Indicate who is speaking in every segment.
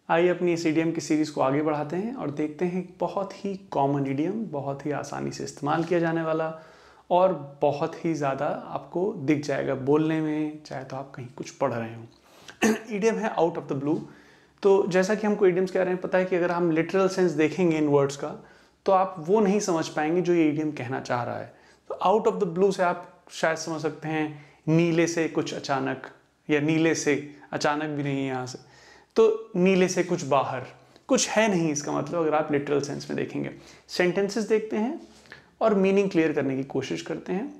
Speaker 1: आइए अपनी इस ईडियम की सीरीज़ को आगे बढ़ाते हैं और देखते हैं बहुत ही कॉमन ईडियम, बहुत ही आसानी से इस्तेमाल किया जाने वाला और बहुत ही ज़्यादा आपको दिख जाएगा बोलने में, चाहे तो आप कहीं कुछ पढ़ रहे हो। ईडियम है आउट ऑफ द ब्लू। तो जैसा कि हमको ईडियम्स कह रहे हैं, पता है कि अगर हम लिटरल सेंस देखेंगे इन वर्ड्स का तो आप वो नहीं समझ पाएंगे जो ये ईडियम कहना चाह रहा है। तो आउट ऑफ द ब्लू से आप शायद समझ सकते हैं नीले से कुछ अचानक, या नीले से अचानक भी नहीं है यहाँ से, तो नीले से कुछ बाहर, कुछ है नहीं इसका मतलब अगर आप लिटरल सेंस में देखेंगे। सेंटेंसेस देखते हैं और मीनिंग क्लियर करने की कोशिश करते हैं।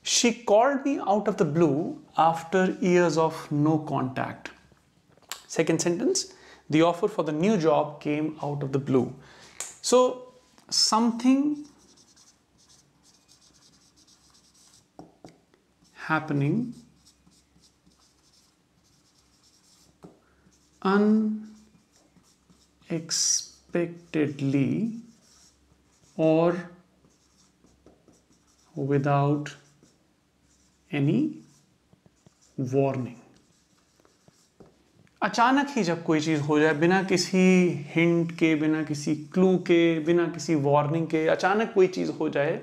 Speaker 1: She called me out of the blue after years of no contact. Second sentence, the offer for the new job came out of the blue. So something happening unexpectedly or without any warning. अचानक ही जब कोई चीज़ हो जाए, बिना किसी hint के, बिना किसी क्लू के, बिना किसी वार्निंग के अचानक कोई चीज़ हो जाए,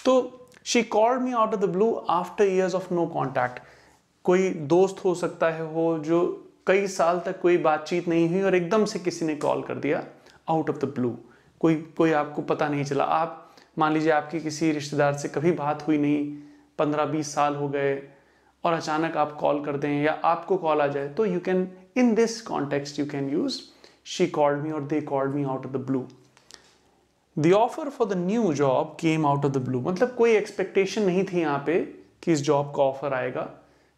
Speaker 1: तो she called me out of the blue after years of no contact. कोई दोस्त हो सकता है हो जो कई साल तक कोई बातचीत नहीं हुई और एकदम से किसी ने कॉल कर दिया आउट ऑफ द ब्लू। कोई आपको पता नहीं चला। आप मान लीजिए आपकी किसी रिश्तेदार से कभी बात हुई नहीं, 15-20 साल हो गए और अचानक आप कॉल कर दें या आपको कॉल आ जाए, तो you can in this context you can use she called me और they called me out of the blue. The offer for the new job came out of the blue, मतलब कोई एक्सपेक्टेशन नहीं थी यहाँ पे कि इस जॉब का ऑफर आएगा,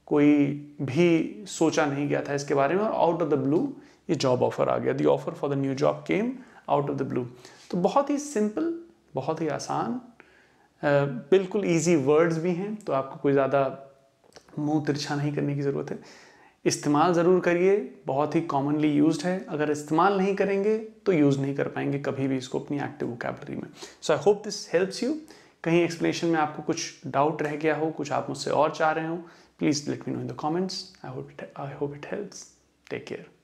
Speaker 1: कोई भी सोचा नहीं गया था इसके बारे में और आउट ऑफ द ब्लू ये जॉब ऑफर आ गया। The offer for the new job came out of the blue. तो बहुत ही सिंपल, बहुत ही आसान, बिल्कुल ईजी वर्ड्स भी हैं, तो आपको कोई ज़्यादा मुंह तिरछा नहीं करने की ज़रूरत है। इस्तेमाल ज़रूर करिए, बहुत ही कॉमनली यूज्ड है। अगर इस्तेमाल नहीं करेंगे तो यूज़ नहीं कर पाएंगे कभी भी इसको अपनी एक्टिव वोकैबुलरी में। So I hope this helps you. कहीं एक्सप्लेनेशन में आपको कुछ डाउट रह गया हो, कुछ आप मुझसे और चाह रहे हो, please let me know in the comments. I hope it helps. Take care.